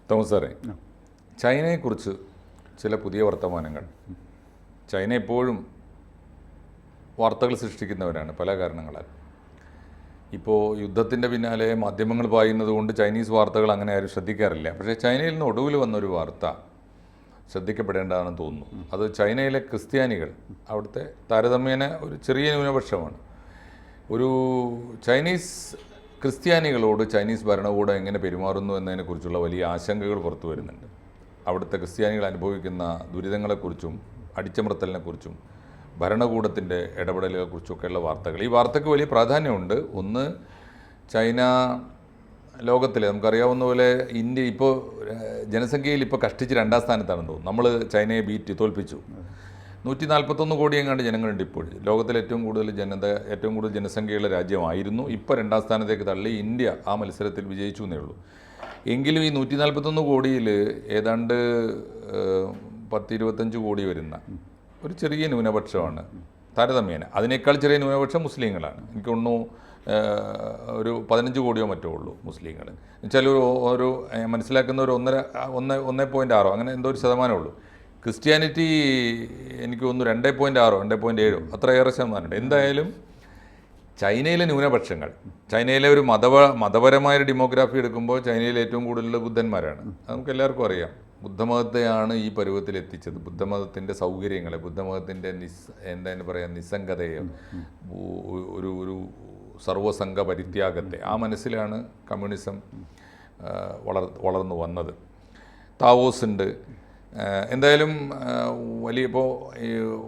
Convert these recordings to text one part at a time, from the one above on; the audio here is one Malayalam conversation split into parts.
തോമസ് സാറേ, ചൈനയെക്കുറിച്ച് ചില പുതിയ വർത്തമാനങ്ങൾ. ചൈന എപ്പോഴും വാർത്തകൾ സൃഷ്ടിക്കുന്നവരാണ് പല കാരണങ്ങളാൽ. ഇപ്പോൾ യുദ്ധത്തിൻ്റെ പിന്നാലെ മാധ്യമങ്ങൾ പായുന്നത് കൊണ്ട് ചൈനീസ് വാർത്തകൾ അങ്ങനെ ആരും ശ്രദ്ധിക്കാറില്ല. പക്ഷേ ചൈനയിൽ നിന്ന് ഒടുവിൽ വന്നൊരു വാർത്ത ശ്രദ്ധിക്കപ്പെടേണ്ടതാണെന്ന് തോന്നുന്നു. അത് ചൈനയിലെ ക്രിസ്ത്യാനികൾ, അവിടുത്തെ താരതമ്യേന ഒരു ചെറിയ ന്യൂനപക്ഷമാണ്, ഒരു ചൈനീസ് ക്രിസ്ത്യാനികളോട് ചൈനീസ് ഭരണകൂടം എങ്ങനെ പെരുമാറുന്നു എന്നതിനെക്കുറിച്ചുള്ള വലിയ ആശങ്കകൾ പുറത്തു വരുന്നുണ്ട്. അവിടുത്തെ ക്രിസ്ത്യാനികൾ അനുഭവിക്കുന്ന ദുരിതങ്ങളെക്കുറിച്ചും അടിച്ചമർത്തലിനെക്കുറിച്ചും ഭരണകൂടത്തിൻ്റെ ഇടപെടലുകളെക്കുറിച്ചൊക്കെയുള്ള വാർത്തകൾ. ഈ വാർത്തയ്ക്ക് വലിയ പ്രാധാന്യമുണ്ട്. ഒന്ന്, ചൈന ലോകത്തിലെ നമുക്കറിയാവുന്ന പോലെ ഇന്ത്യ ഇപ്പോൾ ജനസംഖ്യയിൽ ഇപ്പോൾ കഷ്ടിച്ച് 2ാം സ്ഥാനത്താണെന്ന് തോന്നുന്നു. നമ്മൾ ചൈനയെ തോൽപ്പിച്ചു. 141 കോടി എങ്ങാണ്ട് ജനങ്ങളുണ്ട് ഇപ്പോൾ. ലോകത്തിലെ ഏറ്റവും കൂടുതൽ ജനസംഖ്യയുള്ള രാജ്യമായിരുന്നു. ഇപ്പോൾ 2ാം സ്ഥാനത്തേക്ക് തള്ളി ഇന്ത്യ ആ മത്സരത്തിൽ വിജയിച്ചു എന്നേ ഉള്ളൂ. എങ്കിലും ഈ 141 കോടിയിൽ ഏതാണ്ട് 10-25 കോടി വരുന്ന ഒരു ചെറിയ ന്യൂനപക്ഷമാണ് താരതമ്യേന. അതിനേക്കാൾ ചെറിയ ന്യൂനപക്ഷം മുസ്ലിങ്ങളാണ്. എനിക്ക് തോന്നുന്നു ഒരു 15 കോടിയോ മറ്റോ ഉള്ളൂ മുസ്ലിങ്ങൾ. എന്നുവെച്ചാൽ ഒരു മനസ്സിലാക്കുന്ന ഒരു 1.6 അങ്ങനെ എന്തോ ഒരു ശതമാനമുള്ളൂ. ക്രിസ്ത്യാനിറ്റി എനിക്ക് തോന്നുന്നു 2.6 2.7 അത്രയേറെ ശതമാനമുണ്ട്. എന്തായാലും ചൈനയിലെ ന്യൂനപക്ഷങ്ങൾ, ചൈനയിലെ ഒരു മതപരമായൊരു ഡെമോഗ്രാഫി എടുക്കുമ്പോൾ ചൈനയിൽ ഏറ്റവും കൂടുതൽ ബുദ്ധന്മാരാണ്. അത് നമുക്ക് എല്ലാവർക്കും അറിയാം. ബുദ്ധമതത്തെയാണ് ഈ പരുവത്തിൽ എത്തിച്ചത്. ബുദ്ധമതത്തിൻ്റെ സൗകര്യങ്ങളെ, ബുദ്ധമതത്തിൻ്റെ നിസ്സംഗതയെ, ഒരു സർവസംഘ പരിത്യാഗത്തെ, ആ മനസ്സിലാണ് കമ്മ്യൂണിസം വളർന്നു വന്നത്. താവോസ് ഉണ്ട്. എന്തായാലും ഇപ്പോൾ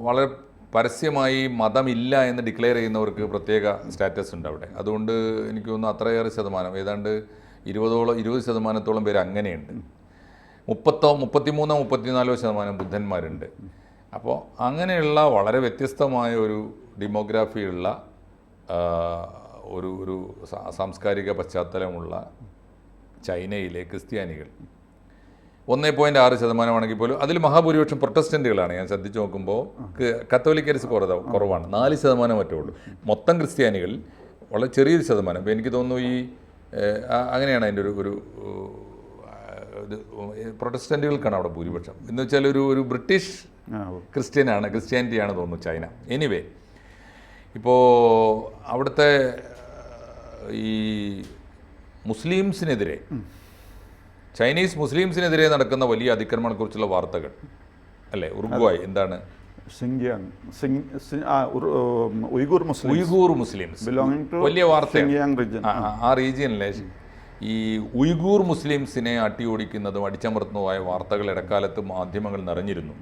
വളരെ പരസ്യമായി മതമില്ല എന്ന് ഡിക്ലെയർ ചെയ്യുന്നവർക്ക് പ്രത്യേക സ്റ്റാറ്റസ് ഉണ്ട് അവിടെ. അതുകൊണ്ട് എനിക്ക് തോന്നുന്നു അത്രയേറെ ശതമാനം, ഏതാണ്ട് 20% പേര് അങ്ങനെയുണ്ട്. 33-34% ബുദ്ധന്മാരുണ്ട്. അപ്പോൾ അങ്ങനെയുള്ള വളരെ വ്യത്യസ്തമായ ഒരു ഡെമോഗ്രാഫിയുള്ള ഒരു സാംസ്കാരിക പശ്ചാത്തലമുള്ള ചൈനയിലെ ക്രിസ്ത്യാനികൾ 1.6% പോലും അതിൽ മഹാഭൂരിപക്ഷം പ്രൊട്ടസ്റ്റന്റുകളാണ്. ഞാൻ ശ്രദ്ധിച്ചു നോക്കുമ്പോൾ കത്തോലിക്കർസ് കുറവാണ്. 4% മറ്റേ ഉള്ളൂ. മൊത്തം ക്രിസ്ത്യാനികളിൽ വളരെ ചെറിയൊരു ശതമാനം. അപ്പോൾ എനിക്ക് തോന്നുന്നു അങ്ങനെയാണ് അതിൻ്റെ ഒരു പ്രൊട്ടസ്റ്റന്റുകൾക്കാണ് അവിടെ ഭൂരിപക്ഷം. എന്ന് വെച്ചാൽ ഒരു ബ്രിട്ടീഷ് ക്രിസ്ത്യാനിറ്റിയാണ് തോന്നുന്നു ചൈന. എനിവേ, ഇപ്പോൾ അവിടുത്തെ ഈ മുസ്ലിംസിനെതിരെ, ചൈനീസ് മുസ്ലിംസിനെതിരെ നടക്കുന്ന വലിയ അതിക്രമണത്തെക്കുറിച്ചുള്ള വാർത്തകൾ അല്ലേ? ഉറുഗ്വായ് എന്താണ്, ഉയ്ഗൂർ മുസ്ലിംസ് വലിയ വാർത്തയാണ്. ആ റീജിയനിലെ ഈ ഉയ്ഗൂർ മുസ്ലിംസിനെ അട്ടിയോടിക്കുന്നതും അടിച്ചമർത്തുന്നതുമായ വാർത്തകൾ ഇടക്കാലത്ത് മാധ്യമങ്ങൾ നിറഞ്ഞിരുന്നു.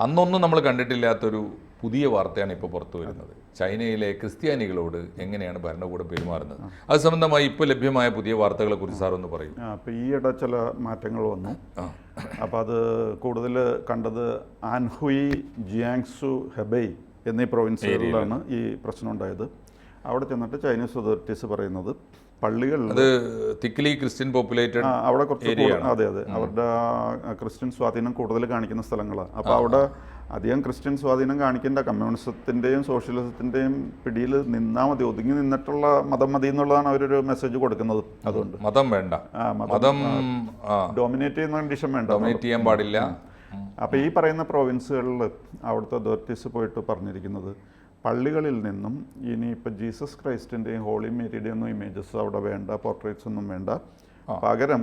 അന്നൊന്നും നമ്മൾ കണ്ടിട്ടില്ലാത്തൊരു പുതിയ വാർത്തയാണ് ഇപ്പോൾ പുറത്തു വരുന്നത്. ചൈനയിലെ ക്രിസ്ത്യാനികളോട് എങ്ങനെയാണ് ഭരണകൂടം പെരുമാറുന്നത്. അത് സംബന്ധമായി ഇപ്പോൾ ലഭ്യമായ പുതിയ വാർത്തകളെ കുറിച്ച് സാറൊന്ന് പറയും. അപ്പോൾ ഈയിടെ ചില മാറ്റങ്ങൾ വന്നു. അപ്പോൾ അത് കൂടുതൽ കണ്ടത് ആൻഹുയി, ജിയാങ്സു, ഹെബൈ എന്നീ പ്രൊവിൻസുകളിലാണ് ഈ പ്രശ്നം ഉണ്ടായത്. അവിടെ ചെന്നിട്ട് ചൈനീസ് അതോറിറ്റീസ് പറയുന്നത് പള്ളികളിൽ, അത് തിക്ലി ക്രിസ്ത്യൻ പോപ്പുലേറ്റഡ് അവിടെ കുറച്ച്, അതെ അവരുടെ ക്രിസ്ത്യൻ സ്വാധീനം കൂടുതൽ കാണിക്കുന്ന സ്ഥലങ്ങളാണ്. അപ്പോൾ അവിടെ അധികം ക്രിസ്ത്യൻ സ്വാധീനം കാണിക്കേണ്ട, കമ്മ്യൂണിസത്തിൻ്റെയും സോഷ്യലിസത്തിൻ്റെയും പിടിയിൽ നിന്നാൽ മതി, ഒതുങ്ങി നിന്നിട്ടുള്ള മതം മതി എന്നുള്ളതാണ് അവരൊരു മെസ്സേജ് കൊടുക്കുന്നത്. അതുകൊണ്ട് മതം വേണ്ട, മതം ഡോമിനേറ്റ് ചെയ്യുന്ന കണ്ടീഷൻ വേണ്ട, ഡോമിനേറ്റ് ചെയ്യാൻ പാടില്ല. അപ്പോൾ ഈ പറയുന്ന പ്രൊവിൻസുകളിൽ അവിടുത്തെ അതോറിറ്റീസ് പോയിട്ട് പറഞ്ഞിരിക്കുന്നത് പള്ളികളിൽ നിന്നും ഇനിയിപ്പോൾ ജീസസ് ക്രൈസ്റ്റിൻ്റെയും ഹോളി മേരിയുടെയും ഒന്നും ഇമേജസ് അവിടെ വേണ്ട, പോർട്രേറ്റ്സ് ഒന്നും വേണ്ട. പകരം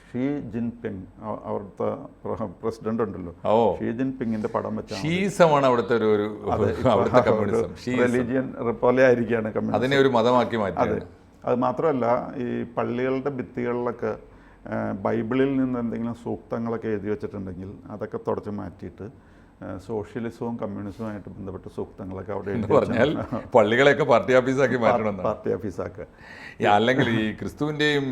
ഷീ ജിൻപിങ്, അവിടുത്തെ പ്രസിഡന്റ് ഉണ്ടല്ലോ, ഷീ ജിൻപിങ്ങിന്റെ പടം വെച്ചാണ് റിലീജിയൻ പോലെ ആയിരിക്കുകയാണ് കമ്മ്യൂണിസം. അതിനെ ഒരു മതമാക്കി മാറ്റി. അതെ, അത് മാത്രമല്ല ഈ പള്ളികളുടെ ഭിത്തികളിലൊക്കെ ബൈബിളിൽ നിന്ന് എന്തെങ്കിലും സൂക്തങ്ങളൊക്കെ എഴുതി വെച്ചിട്ടുണ്ടെങ്കിൽ അതൊക്കെ തുടച്ച് മാറ്റിയിട്ട് സോഷ്യലിസവും കമ്മ്യൂണിസവുമായിട്ട് ബന്ധപ്പെട്ട സൂക്തങ്ങളൊക്കെ അവിടെ പറഞ്ഞാൽ പള്ളികളെയൊക്കെ പാർട്ടി ഓഫീസാക്കി മാറ്റണം. പാർട്ടി ഓഫീസാക്കുക. അല്ലെങ്കിൽ ഈ ക്രിസ്തുവിൻ്റെയും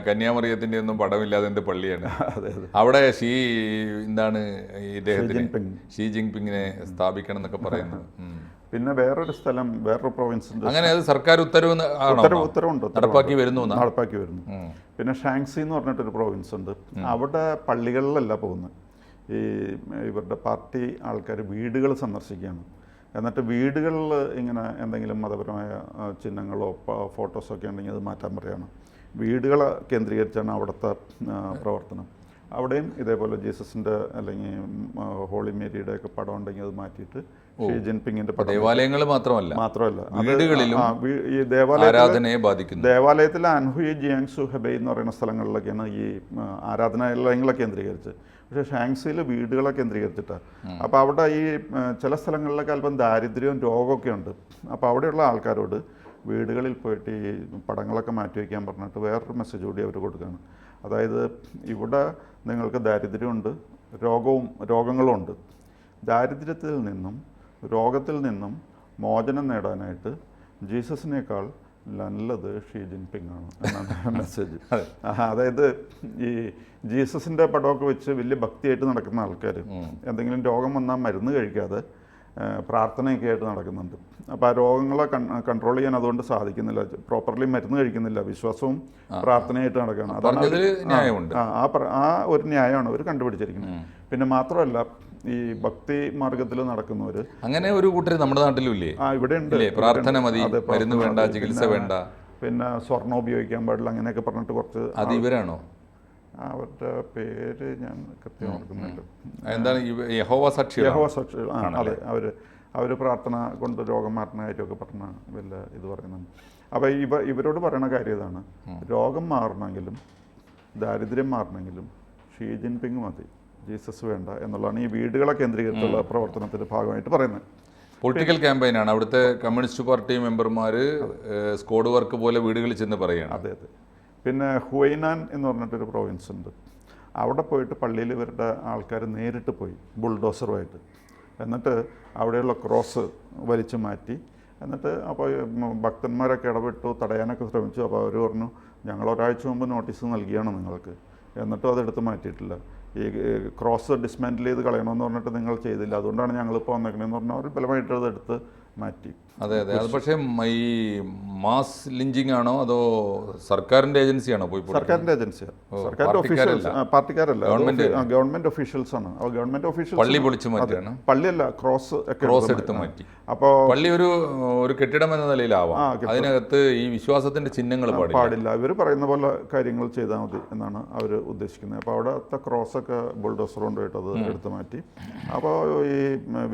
കന്യാമറിയത്തിൻ്റെയും ഒന്നും പടമില്ലാതെ എന്ത് പള്ളിയാണ്? അതെ, അവിടെ എന്താണ് ഇദ്ദേഹത്തിന് ഷീ ജിൻപിങ്ങിനെ സ്ഥാപിക്കണം എന്നൊക്കെ പറയുന്നത്. പിന്നെ വേറൊരു സ്ഥലം, വേറൊരു പ്രൊവിൻസ്, അങ്ങനെ അത് സർക്കാർ ഉത്തരവുണ്ട്, നടപ്പാക്കി വരുന്നു. പിന്നെ ഷാങ്സി എന്ന് പറഞ്ഞിട്ടൊരു പ്രൊവിൻസ് ഉണ്ട്. അവിടെ പള്ളികളിലല്ല പോകുന്നത്. ഇവരുടെ പാർട്ടി ആൾക്കാർ വീടുകൾ സന്ദർശിക്കുകയാണ്. എന്നിട്ട് വീടുകളിൽ ഇങ്ങനെ എന്തെങ്കിലും മതപരമായ ചിഹ്നങ്ങളോ ഫോട്ടോസോ ഒക്കെ ഉണ്ടെങ്കിൽ അത് മാറ്റാൻ പറയുകയാണ്. വീടുകളെ കേന്ദ്രീകരിച്ചാണ് അവിടുത്തെ പ്രവർത്തനം. അവിടെയും ഇതേപോലെ ജീസസിൻ്റെ അല്ലെങ്കിൽ ഹോളി മേരിയുടെ ഒക്കെ പടം ഉണ്ടെങ്കിൽ അത് മാറ്റിയിട്ട് ഷീ ജിൻപിങ്ങിൻ്റെ പടം. ദേവാലയങ്ങൾ മാത്രമല്ല വീടുകളിലും ഈ ആരാധനയെ ബാധിക്കുന്നു. ദേവാലയത്തിലെ അൻഹുയി ജിയാങ്സു ഹെബൈ എന്ന് പറയുന്ന സ്ഥലങ്ങളിലൊക്കെയാണ് ഈ ആരാധനാലയങ്ങളെ കേന്ദ്രീകരിച്ച്. പക്ഷേ ഷാങ്സിയിൽ വീടുകളെ കേന്ദ്രീകരിച്ചിട്ടാണ്. അപ്പോൾ അവിടെ ഈ ചില സ്ഥലങ്ങളിലൊക്കെ അല്പം ദാരിദ്ര്യവും രോഗമൊക്കെ ഉണ്ട്. അപ്പോൾ അവിടെയുള്ള ആൾക്കാരോട് വീടുകളിൽ പോയിട്ട് ഈ പടങ്ങളൊക്കെ മാറ്റി വയ്ക്കാൻ പറഞ്ഞിട്ട് വേറൊരു മെസ്സേജ് കൂടി അവർ കൊടുക്കുകയാണ്. അതായത് ഇവിടെ നിങ്ങൾക്ക് ദാരിദ്ര്യമുണ്ട്, രോഗങ്ങളും ഉണ്ട്. ദാരിദ്ര്യത്തിൽ നിന്നും രോഗത്തിൽ നിന്നും മോചനം നേടാനായിട്ട് ജീസസിനേക്കാൾ നല്ലത് ഷീ ജിൻപിങ് ആണ് എന്നാണ് മെസ്സേജ്. അതായത് ഈ ജീസസിൻ്റെ പടമൊക്കെ വെച്ച് വലിയ ഭക്തിയായിട്ട് നടക്കുന്ന ആൾക്കാർ എന്തെങ്കിലും രോഗം വന്നാൽ മരുന്ന് കഴിക്കാതെ പ്രാർത്ഥനയൊക്കെ ആയിട്ട് നടക്കുന്നുണ്ട്. അപ്പോൾ ആ രോഗങ്ങളെ കൺട്രോൾ ചെയ്യാൻ അതുകൊണ്ട് സാധിക്കുന്നില്ല, പ്രോപ്പർലി മരുന്ന് കഴിക്കുന്നില്ല, വിശ്വാസവും പ്രാർത്ഥനയായിട്ട് നടക്കുകയാണ്. അതാണ് ആ ഒരു ന്യായമാണ് അവർ കണ്ടുപിടിച്ചിരിക്കുന്നത്. പിന്നെ മാത്രമല്ല ഈ ഭക്തി മാർഗത്തിൽ നടക്കുന്നവർ അങ്ങനെ ഒരു കൂട്ടർ നമ്മുടെ നാട്ടിലും ഇല്ലേ? ഇവിടെ ഉണ്ട്. പ്രാർത്ഥന മതി, മരുന്ന് വേണ്ട, ചികിത്സ വേണ്ട, പിന്നെ സ്വർണ്ണം ഉപയോഗിക്കാൻ പാടില്ല, അങ്ങനെയൊക്കെ പറഞ്ഞിട്ട് കുറച്ച്. അത് ഇവരാണോ? അവരുടെ പേര് ഞാൻ കൃത്യം ഓർക്കുന്നില്ല. എന്താണ്? യഹോവ സാക്ഷി. അതെ, അവർ പ്രാർത്ഥന കൊണ്ട് രോഗം മാറ്റുന്ന കാര്യമൊക്കെ പറഞ്ഞ വല്ല ഇത് പറയുന്നുണ്ട്. അപ്പോൾ ഇവരോട് പറയുന്ന കാര്യം ഇതാണ്, രോഗം മാറണമെങ്കിലും ദാരിദ്ര്യം മാറണമെങ്കിലും ഷീ ജിൻപിങ് മതി, ജീസസ് വേണ്ട എന്നുള്ളതാണ് ഈ വീടുകളെ കേന്ദ്രീകരിച്ചുള്ള പ്രവർത്തനത്തിൻ്റെ ഭാഗമായിട്ട് പറയുന്നത്. പൊളിറ്റിക്കൽ ക്യാമ്പയിനാണ്. അവിടുത്തെ കമ്മ്യൂണിസ്റ്റ് പാർട്ടി മെമ്പർമാർ സ്ക്വാഡ് വർക്ക് പോലെ വീടുകളിൽ ചെന്ന് പറയുകയാണ്. അതെ. പിന്നെ ഹുവൈനാൻ എന്ന് പറഞ്ഞിട്ടൊരു പ്രോവിൻസ് ഉണ്ട്. അവിടെ പോയിട്ട് പള്ളിയിൽ ഇവരുടെ ആൾക്കാർ നേരിട്ട് പോയി ബുൾഡോസറുമായിട്ട്. എന്നിട്ട് അവിടെയുള്ള ക്രോസ് വലിച്ചു മാറ്റി. എന്നിട്ട് അപ്പോൾ ഭക്തന്മാരൊക്കെ ഇടപെട്ടു, തടയാനൊക്കെ ശ്രമിച്ചു. അപ്പോൾ അവർ പറഞ്ഞു, ഞങ്ങൾ ഒരാഴ്ച മുമ്പ് നോട്ടീസ് നൽകിയാണ് നിങ്ങൾക്ക്, എന്നിട്ടും അതെടുത്ത് മാറ്റിയിട്ടില്ല. ഈ ക്രോസ് ഡിസ്മാൻഡിൽ ചെയ്ത് കളയണമെന്ന് പറഞ്ഞിട്ട് നിങ്ങൾ ചെയ്തില്ല, അതുകൊണ്ടാണ് ഞങ്ങളിപ്പോൾ വന്നേക്കണേന്ന് പറഞ്ഞാൽ അവർ ബലമായിട്ട് അതെടുത്ത് മാറ്റി. അതെ. അത് പക്ഷേ ഈ മാസ് ലിഞ്ചിങ് ആണോ അതോ സർക്കാരിൻ്റെ ഏജൻസിയാണോ? സർക്കാരിൻ്റെ ഏജൻസിയാണ്. സർക്കാരിൻ്റെ ഒഫീഷ്യൽസ്, പാർട്ടിക്കാരല്ല, ഗവൺമെന്റ് ഒഫീഷ്യൽസ് ആണ്. അപ്പോൾ ഗവൺമെന്റ് ഒഫീഷ്യൽസ് പള്ളി പൊളിച്ചു മാറ്റിയാണ്. പള്ളിയല്ല, ക്രോസ് എടുത്ത് മാറ്റി. അപ്പോൾ പള്ളി ഒരു കെട്ടിടം എന്ന നിലയിലാവാം, അതിനകത്ത് ഈ വിശ്വാസത്തിന്റെ ചിഹ്നങ്ങൾ പാടില്ല. ഇവർ പറയുന്ന പോലെ കാര്യങ്ങൾ ചെയ്താൽ മതി എന്നാണ് അവർ ഉദ്ദേശിക്കുന്നത്. അപ്പോൾ അവിടുത്തെ ക്രോസൊക്കെ ബുൾഡോസർ കൊണ്ടുപോയിട്ട് അത് എടുത്ത് മാറ്റി. അപ്പോൾ ഈ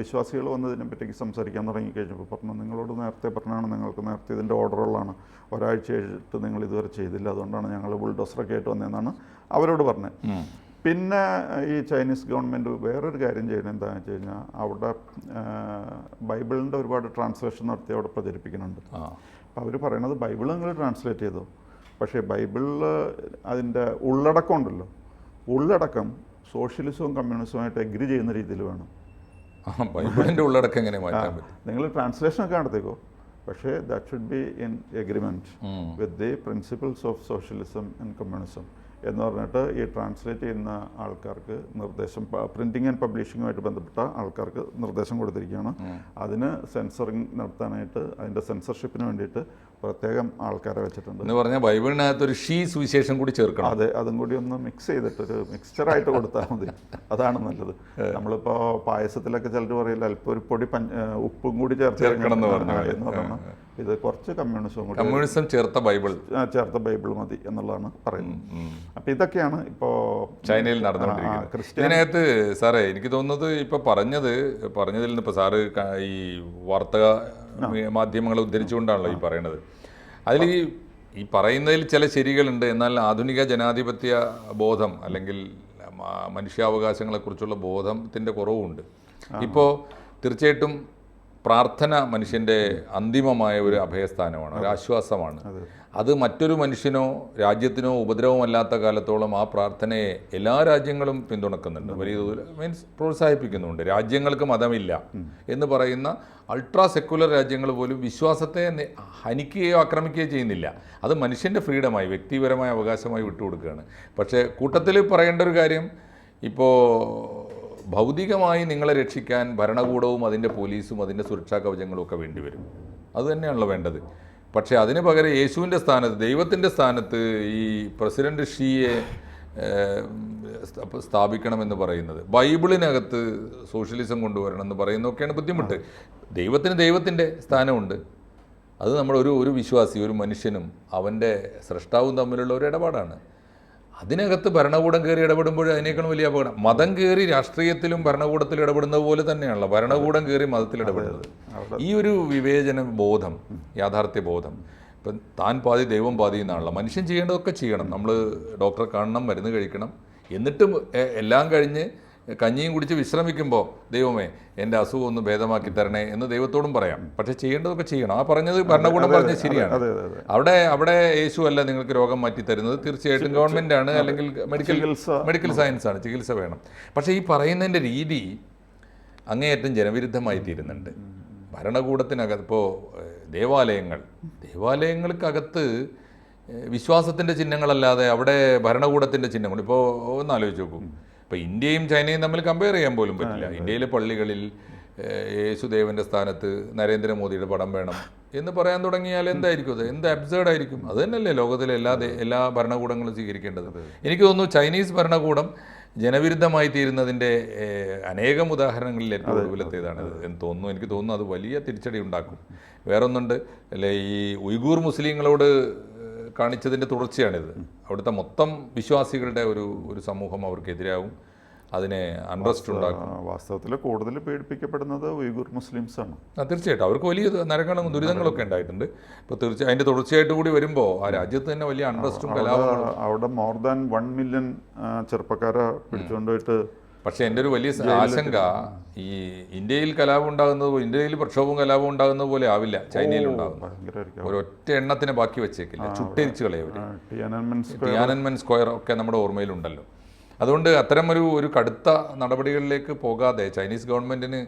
വിശ്വാസികൾ വന്നതിനെ പറ്റി സംസാരിക്കാൻ തുടങ്ങിക്കഴിഞ്ഞപ്പോൾ പറഞ്ഞു, നിങ്ങളോട് നേരത്തെ പറഞ്ഞാണ്, നിങ്ങൾക്ക് നേരത്തെ ഇതിൻ്റെ ഓർഡറുകളാണ്, ഒരാഴ്ചയായിട്ട് നിങ്ങൾ ഇതുവരെ ചെയ്തില്ല, അതുകൊണ്ടാണ് ഞങ്ങൾ ബുൾഡോസറൊക്കെ ആയിട്ട് വന്നതെന്നാണ് അവരോട് പറഞ്ഞത്. പിന്നെ ഈ ചൈനീസ് ഗവൺമെൻറ് വേറൊരു കാര്യം ചെയ്യുന്നത് എന്താണെന്ന് വെച്ച് കഴിഞ്ഞാൽ, അവിടെ ബൈബിളിൻ്റെ ഒരുപാട് ട്രാൻസ്ലേഷൻ നടത്തി അവിടെ പ്രചരിപ്പിക്കുന്നുണ്ട്. അപ്പോൾ അവർ പറയണത് ബൈബിൾ നിങ്ങൾ ട്രാൻസ്ലേറ്റ് ചെയ്തോ, പക്ഷേ ബൈബിളിൽ അതിൻ്റെ ഉള്ളടക്കം ഉണ്ടല്ലോ, ഉള്ളടക്കം സോഷ്യലിസവും കമ്മ്യൂണിസവുമായിട്ട് എഗ്രി ചെയ്യുന്ന രീതിയിൽ വേണം. ബൈബിളിൻ്റെ ഉള്ളടക്കം എങ്ങനെ മാറ്റാൻ പറ്റും? നിങ്ങൾ ട്രാൻസ്ലേഷനൊക്കെ നടത്തിക്കോ, പക്ഷേ that should be in agreement with the principles of socialism and communism എന്ന് പറഞ്ഞിട്ട് ഈ ട്രാൻസ്ലേറ്റ് ചെയ്യുന്ന ആൾക്കാർക്ക് നിർദ്ദേശം, പ്രിൻറ്റിങ് ആൻഡ് പബ്ലിഷിങ്ങുമായിട്ട് ബന്ധപ്പെട്ട ആൾക്കാർക്ക് നിർദ്ദേശം കൊടുത്തിരിക്കുകയാണ്. അതിന് സെൻസറിങ് നടത്താനായിട്ട്, അതിൻ്റെ സെൻസർഷിപ്പിന് വേണ്ടിയിട്ട് പ്രത്യേകം ആൾക്കാരെ വെച്ചിട്ടുണ്ട്. എന്ന് പറഞ്ഞാൽ ബൈബിളിനകത്ത് ഒരു ഷീ സുവിശേഷം കൂടി ചേർക്കണം. അതെ, അതും കൂടി ഒന്ന് മിക്സ് ചെയ്തിട്ടൊരു മിക്സ്ചറായിട്ട് കൊടുത്താൽ മതി, അതാണ് നല്ലത്. നമ്മളിപ്പോൾ പായസത്തിലൊക്കെ ചിലർ പറയില്ല, അല്പം ഒരു പൊടി ഉപ്പും കൂടി ചേർക്കണം എന്ന് പറഞ്ഞാൽ ഇത് കുറച്ച് കമ്മ്യൂണിസം ചേർത്ത ബൈബിൾ മതി എന്നുള്ളതാണ് പറയുന്നത്. അപ്പം ഇതൊക്കെയാണ് ഇപ്പോൾ ചൈനയിൽ നടന്നുകൊണ്ടിരിക്കുന്നത്. ഇതിനകത്ത് സാറേ എനിക്ക് തോന്നുന്നത് ഇപ്പോൾ പറഞ്ഞതിൽ നിന്ന് ഇപ്പോൾ സാറ് ഈ വാർത്താ മാധ്യമങ്ങളെ ഉദ്ധരിച്ചുകൊണ്ടാണല്ലോ ഈ പറയണത്. അതിൽ ഈ പറയുന്നതിൽ ചില ശരികളുണ്ട്, എന്നാൽ ആധുനിക ജനാധിപത്യ ബോധം അല്ലെങ്കിൽ മനുഷ്യാവകാശങ്ങളെക്കുറിച്ചുള്ള ബോധത്തിൻ്റെ കുറവുണ്ട്. ഇപ്പോൾ തീർച്ചയായിട്ടും പ്രാർത്ഥന മനുഷ്യൻ്റെ അന്തിമമായ ഒരു അഭയസ്ഥാനമാണ്, ഒരു ആശ്വാസമാണ്. അത് മറ്റൊരു മനുഷ്യനോ രാജ്യത്തിനോ ഉപദ്രവമല്ലാത്ത കാലത്തോളം ആ പ്രാർത്ഥനയെ എല്ലാ രാജ്യങ്ങളും പിന്തുണക്കുന്നുണ്ട്, വലിയ തോതിൽ പ്രോത്സാഹിപ്പിക്കുന്നുണ്ട്. രാജ്യങ്ങൾക്ക് മതമില്ല എന്ന് പറയുന്ന അൾട്രാ സെക്കുലർ രാജ്യങ്ങൾ പോലും വിശ്വാസത്തെ ഹനിക്കുകയോ ആക്രമിക്കുകയോ ചെയ്യുന്നില്ല. അത് മനുഷ്യൻ്റെ ഫ്രീഡമായി, വ്യക്തിപരമായ അവകാശമായി വിട്ടുകൊടുക്കുകയാണ്. പക്ഷേ കൂട്ടത്തിൽ പറയേണ്ട ഒരു കാര്യം, ഇപ്പോൾ ഭൗതികമായി നിങ്ങളെ രക്ഷിക്കാൻ ഭരണകൂടവും അതിൻ്റെ പോലീസും അതിൻ്റെ സുരക്ഷാ കവചങ്ങളും ഒക്കെ വേണ്ടിവരും. അതുതന്നെയാണല്ലോ വേണ്ടത്. പക്ഷേ അതിന് പകരം യേശുവിൻ്റെ സ്ഥാനത്ത്, ദൈവത്തിൻ്റെ സ്ഥാനത്ത് ഈ പ്രസിഡന്റ് ഷീയെ സ്ഥാപിക്കണമെന്ന് പറയുന്നത്, ബൈബിളിനകത്ത് സോഷ്യലിസം കൊണ്ടുവരണം എന്ന് പറയുന്നതൊക്കെയാണ് ബുദ്ധിമുട്ട്. ദൈവത്തിന് ദൈവത്തിൻ്റെ സ്ഥാനമുണ്ട്, അത് നമ്മുടെ ഒരു വിശ്വാസി, ഒരു മനുഷ്യനും അവൻ്റെ സ്രഷ്ടാവും തമ്മിലുള്ള ഒരു ഇടപാടാണ്. അതിനകത്ത് ഭരണകൂടം കയറി ഇടപെടുമ്പോൾ അതിനേക്കാളും വലിയ അപകടം. മതം കയറി രാഷ്ട്രീയത്തിലും ഭരണകൂടത്തിലും ഇടപെടുന്നത് പോലെ തന്നെയാണല്ലോ ഭരണകൂടം കയറി മതത്തിൽ ഇടപെടുന്നത്. ഈ ഒരു വിവേചന ബോധം, യാഥാർത്ഥ്യ ബോധം, ഇപ്പം താൻ പാതി ദൈവം പാതി എന്നാണല്ലോ. മനുഷ്യൻ ചെയ്യേണ്ടതൊക്കെ ചെയ്യണം. നമ്മൾ ഡോക്ടറെ കാണണം, മരുന്ന് കഴിക്കണം, എന്നിട്ടും എല്ലാം കഴിഞ്ഞ് കഞ്ഞിയും കുടിച്ച് വിശ്രമിക്കുമ്പോൾ ദൈവമേ എൻ്റെ അസുഖം ഒന്ന് ഭേദമാക്കി തരണേ എന്ന് ദൈവത്തോടും പറയാം. പക്ഷേ ചെയ്യേണ്ടതൊക്കെ ചെയ്യണം. ആ പറഞ്ഞത് ഭരണകൂടം പറഞ്ഞത് ശരിയാണ്. അവിടെ യേശു അല്ല നിങ്ങൾക്ക് രോഗം മാറ്റി തരുന്നത്, തീർച്ചയായിട്ടും ഗവൺമെൻറ് ആണ്, അല്ലെങ്കിൽ മെഡിക്കൽ സയൻസ് ആണ്, ചികിത്സ വേണം. പക്ഷേ ഈ പറയുന്നതിൻ്റെ രീതി അങ്ങേയറ്റം ജനവിരുദ്ധമായി തീരുന്നുണ്ട്. ഭരണകൂടത്തിനകത്ത് ഇപ്പോൾ ദേവാലയങ്ങൾക്കകത്ത് വിശ്വാസത്തിൻ്റെ ചിഹ്നങ്ങളല്ലാതെ അവിടെ ഭരണകൂടത്തിൻ്റെ ചിഹ്നങ്ങൾ. ഇപ്പോൾ ഒന്ന് ആലോചിച്ച് നോക്കൂ, ഇപ്പോൾ ഇന്ത്യയും ചൈനയും തമ്മിൽ കമ്പയർ ചെയ്യാൻ പോലും പറ്റില്ല. ഇന്ത്യയിലെ പള്ളികളിൽ യേശുദേവൻ്റെ സ്ഥാനത്ത് നരേന്ദ്രമോദിയുടെ പടം വേണം എന്ന് പറയാൻ തുടങ്ങിയാൽ എന്തായിരിക്കും അത്? എന്ത് അബ്സേർഡ് ആയിരിക്കും. അത് തന്നെയല്ലേ ലോകത്തിലെ എല്ലാ ഭരണകൂടങ്ങളും സ്വീകരിക്കേണ്ടത്. എനിക്ക് തോന്നുന്നു ചൈനീസ് ഭരണകൂടം ജനവിരുദ്ധമായി തീരുന്നതിൻ്റെ അനേകം ഉദാഹരണങ്ങളിൽ ഏറ്റവും ഒടുവിലത്തേതാണിത് എന്ന് തോന്നുന്നു. എനിക്ക് തോന്നുന്നു അത് വലിയ തിരിച്ചടി ഉണ്ടാക്കും. വേറൊന്നുണ്ട്, അല്ലേ, ഈ ഉയ്ഗൂർ മുസ്ലിങ്ങളോട് കാണിച്ചതിൻ്റെ തുടർച്ചയാണിത്. അവിടുത്തെ മൊത്തം വിശ്വാസികളുടെ ഒരു സമൂഹം അവർക്കെതിരാവും, അതിനെ അൺട്രസ്റ്റ് ഉണ്ടാക്കും. വാസ്തവത്തിൽ കൂടുതൽ പീഡിപ്പിക്കപ്പെടുന്നത് ഉയ്ഗൂർ മുസ്ലിംസ് ആണ്. തീർച്ചയായിട്ടും അവർക്ക് വലിയ നരകങ്ങളും ദുരിതങ്ങളൊക്കെ ഉണ്ടായിട്ടുണ്ട്. ഇപ്പോൾ തീർച്ചയായും അതിൻ്റെ തുടർച്ചയായിട്ട് കൂടി വരുമ്പോൾ ആ രാജ്യത്ത് തന്നെ വലിയ അൺട്രസ്റ്റും കലാപങ്ങളും. അവിടെ മോർ ദാൻ 1 മില്യൺ ചെറുപ്പക്കാരെ പിടിച്ചുകൊണ്ടുപോയിട്ട്. പക്ഷേ എൻ്റെ ഒരു വലിയ ആശങ്ക, ഈ ഇന്ത്യയിൽ കലാപം ഉണ്ടാകുന്നത്, ഇന്ത്യയിൽ പ്രക്ഷോഭവും കലാപവും ഉണ്ടാകുന്നത് പോലെ ആവില്ല ചൈനയിൽ ഉണ്ടാകുന്നത്. ഒരൊറ്റ എണ്ണത്തിനെ ബാക്കി വെച്ചേക്കില്ല, ചുട്ടരിച്ച് കളയവർ. ടിയാനൻമെൻ സ്ക്വയർ ഒക്കെ നമ്മുടെ ഓർമ്മയിലുണ്ടല്ലോ. അതുകൊണ്ട് അത്തരം ഒരു കടുത്ത നടപടികളിലേക്ക് പോകാതെ ചൈനീസ് ഗവൺമെൻറ്റിന്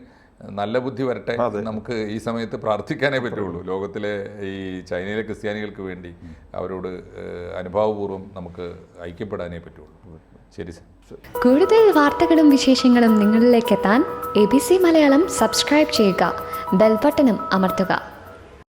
നല്ല ബുദ്ധി വരട്ടെ. നമുക്ക് ഈ സമയത്ത് പ്രാർത്ഥിക്കാനേ പറ്റുള്ളൂ. ലോകത്തിലെ ഈ ചൈനയിലെ ക്രിസ്ത്യാനികൾക്ക് വേണ്ടി അവരോട് അനുഭാവപൂർവ്വം നമുക്ക് ഐക്യപ്പെടാനേ പറ്റുള്ളൂ. ശരി സർ. കൂടുതൽ വാർത്തകളും വിശേഷങ്ങളും നിങ്ങളിലേക്ക് എത്താൻ ABC മലയാളം സബ്സ്ക്രൈബ് ചെയ്യുക, ബെൽ ബട്ടണും അമർത്തുക.